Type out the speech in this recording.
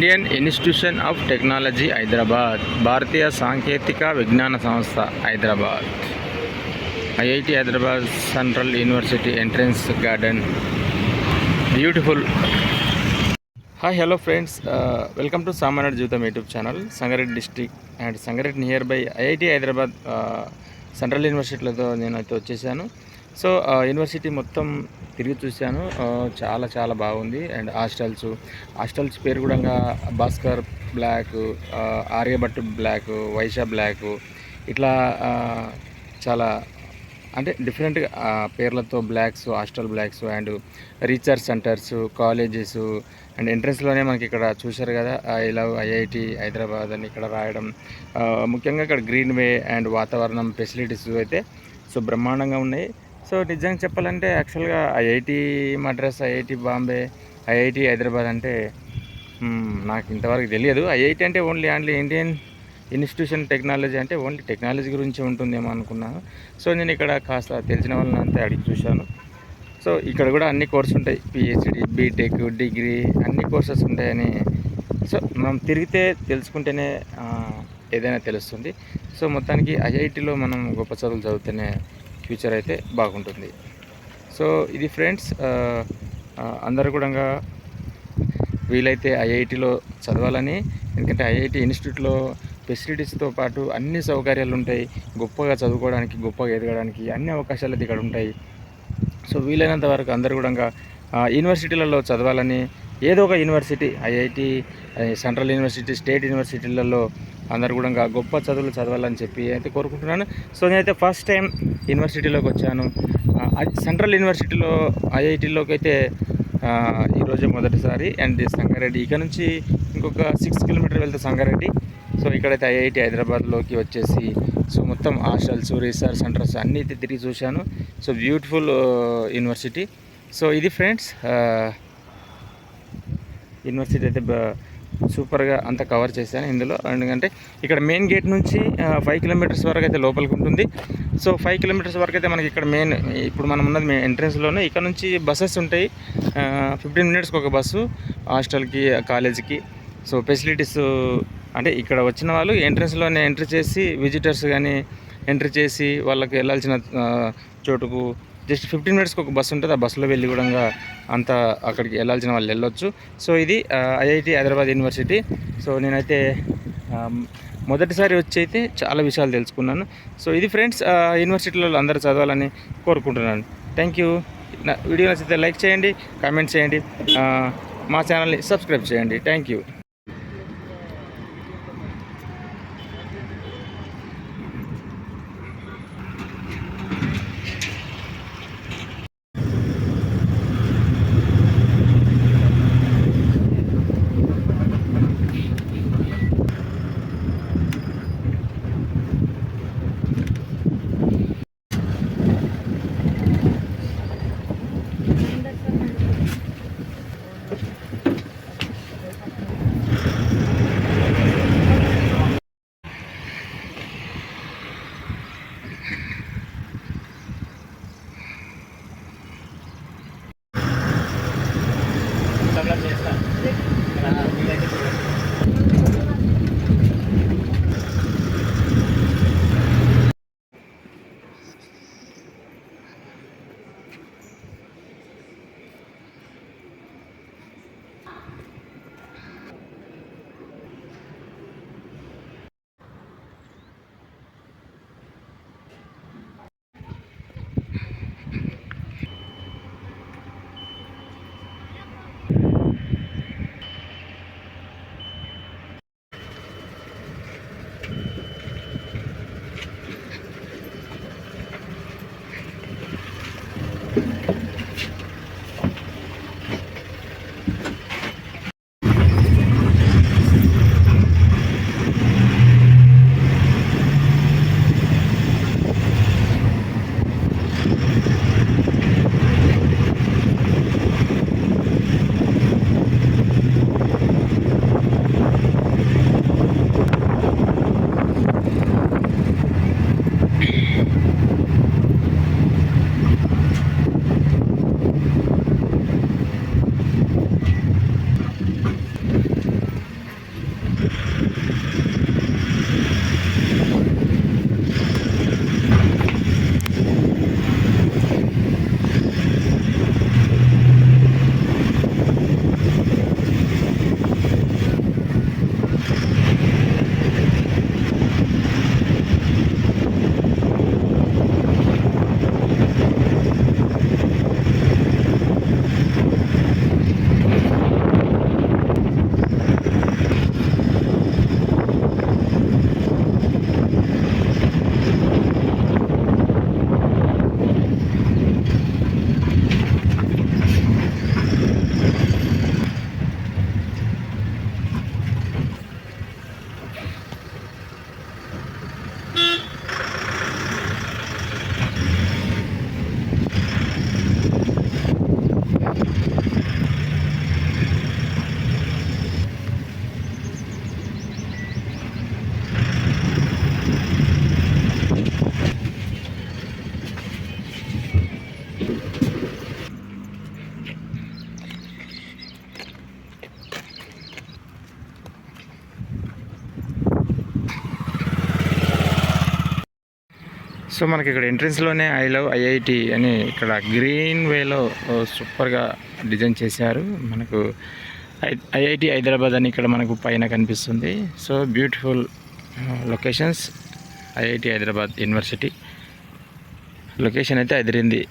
Indian institution of technology Hyderabad, భారతీయ సాంకేతిక విజ్ఞాన సంస్థ Hyderabad, IIT Hyderabad central university entrance garden, beautiful. Hi hello friends, welcome to సామాన్యుడి జీవితం YouTube channel. Sangareddy district and Sangareddy near by IIT Hyderabad central యూనివర్సిటీలతో నేను అయితే వచ్చేసాను. సో యూనివర్సిటీ మొత్తం తిరిగి చూశాను. చాలా చాలా బాగుంది. అండ్ హాస్టల్స్ పేరు కూడా భాస్కర్ బ్లాక్, ఆర్యభట్టు బ్లాక్, వైశా బ్లాక్, ఇట్లా చాలా అంటే డిఫరెంట్గా పేర్లతో blocks, hostel blocks and research centres, colleges and ఎంట్రన్స్లోనే మనకి ఇక్కడ చూశారు కదా, ఐ లవ్ ఐఐటి హైదరాబాద్ అని ఇక్కడ రాయడం. ముఖ్యంగా ఇక్కడ గ్రీన్ వే అండ్ వాతావరణం, ఫెసిలిటీస్ అయితే సో బ్రహ్మాండంగా ఉన్నాయి. సో నిజంగా చెప్పాలంటే యాక్చువల్గా IIT Madras, IIT Bombay, IIT Hyderabad అంటే నాకు ఇంతవరకు తెలియదు. ఐఐటి అంటే ఓన్లీ ఇండియన్ ఇన్స్టిట్యూషన్ టెక్నాలజీ అంటే ఓన్లీ టెక్నాలజీ గురించి ఉంటుందేమో అనుకున్నాను. సో నేను ఇక్కడ కాస్త తెలిసిన వాళ్ళని అంతా అడిగి చూశాను. సో ఇక్కడ కూడా అన్ని కోర్సు ఉంటాయి, పిహెచ్డి, బీటెక్, డిగ్రీ అన్ని కోర్సెస్ ఉంటాయని. సో మనం తిరిగితే తెలుసుకుంటేనే ఏదైనా తెలుస్తుంది. సో మొత్తానికి ఐఐటిలో మనం గొప్ప చదువులు చదివితేనే ఫ్యూచర్ అయితే బాగుంటుంది. సో ఇది ఫ్రెండ్స్, అందరూ కూడా వీలైతే ఐఐటిలో చదవాలని. ఎందుకంటే ఐఐటి ఇన్స్టిట్యూట్లో ఫెసిలిటీస్తో పాటు అన్ని సౌకర్యాలు ఉంటాయి. గొప్పగా చదువుకోవడానికి, గొప్పగా ఎదగడానికి అన్ని అవకాశాలు ఇక్కడ ఉంటాయి. సో వీలైనంత వరకు అందరూ కూడా యూనివర్సిటీలలో చదవాలని, ఏదో ఒక university, IIT, central university, state యూనివర్సిటీలలో అందరు కూడా గొప్ప చదువులు చదవాలని చెప్పి అయితే కోరుకుంటున్నాను. సో నేనైతే ఫస్ట్ టైం యూనివర్సిటీలోకి వచ్చాను. సెంట్రల్ యూనివర్సిటీలో ఐఐటీలోకి అయితే ఈరోజు మొదటిసారి. అండ్ సంగారెడ్డి ఇక నుంచి ఇంకొక 6 కిలోమీటర్ వెళ్తే సంగారెడ్డి. సో ఇక్కడైతే ఐఐటి హైదరాబాద్లోకి వచ్చేసి సో మొత్తం హాస్టల్స్, రీసెర్చ్ సెంటర్స్ అన్నీ తిరిగి చూశాను. So beautiful university. సో ఇది ఫ్రెండ్స్, యూనివర్సిటీ అయితే సూపర్గా అంతా కవర్ చేశాను ఇందులో. ఎందుకంటే ఇక్కడ మెయిన్ గేట్ నుంచి 5 కిలోమీటర్స్ వరకు అయితే లోపలికి ఉంటుంది. సో 5 కిలోమీటర్స్ వరకు అయితే మనకి ఇక్కడ మెయిన్, ఇప్పుడు మనం ఉన్నది ఎంట్రన్స్లోనే. ఇక్కడ నుంచి బస్సెస్ ఉంటాయి, 15 మినిట్స్కి ఒక బస్సు హాస్టల్కి, కాలేజీకి. సో ఫెసిలిటీస్ అంటే ఇక్కడ వచ్చిన వాళ్ళు ఎంట్రన్స్లోనే ఎంట్రీ చేసి, విజిటర్స్ కానీ ఎంట్రీ చేసి వాళ్ళకి వెళ్ళాల్సిన చోటుకు జస్ట్ 15 మినిట్స్కి ఒక బస్సు ఉంటుంది. ఆ బస్సులో వెళ్ళి కూడా అంతా అక్కడికి వెళ్ళాల్సిన వాళ్ళు వెళ్ళొచ్చు. సో ఇది ఐఐటి హైదరాబాద్ యూనివర్సిటీ. సో నేనైతే మొదటిసారి వచ్చి అయితే చాలా విషయాలు తెలుసుకున్నాను. సో ఇది ఫ్రెండ్స్, యూనివర్సిటీలో అందరూ చదవాలని కోరుకుంటున్నాను. Thank you. నా వీడియో నచ్చితే లైక్ చేయండి, కామెంట్ చేయండి, మా ఛానల్ని సబ్స్క్రైబ్ చేయండి. Thank you. సో మనకి ఇక్కడ ఎంట్రన్స్లోనే ఐ లవ్ ఐఐటి అని ఇక్కడ గ్రీన్ వేలో సూపర్గా డిజైన్ చేశారు. మనకు ఐఐటి హైదరాబాద్ అని ఇక్కడ మనకు పైన కనిపిస్తుంది. So beautiful locations. IIT Hyderabad university location అయితే అదిరింది.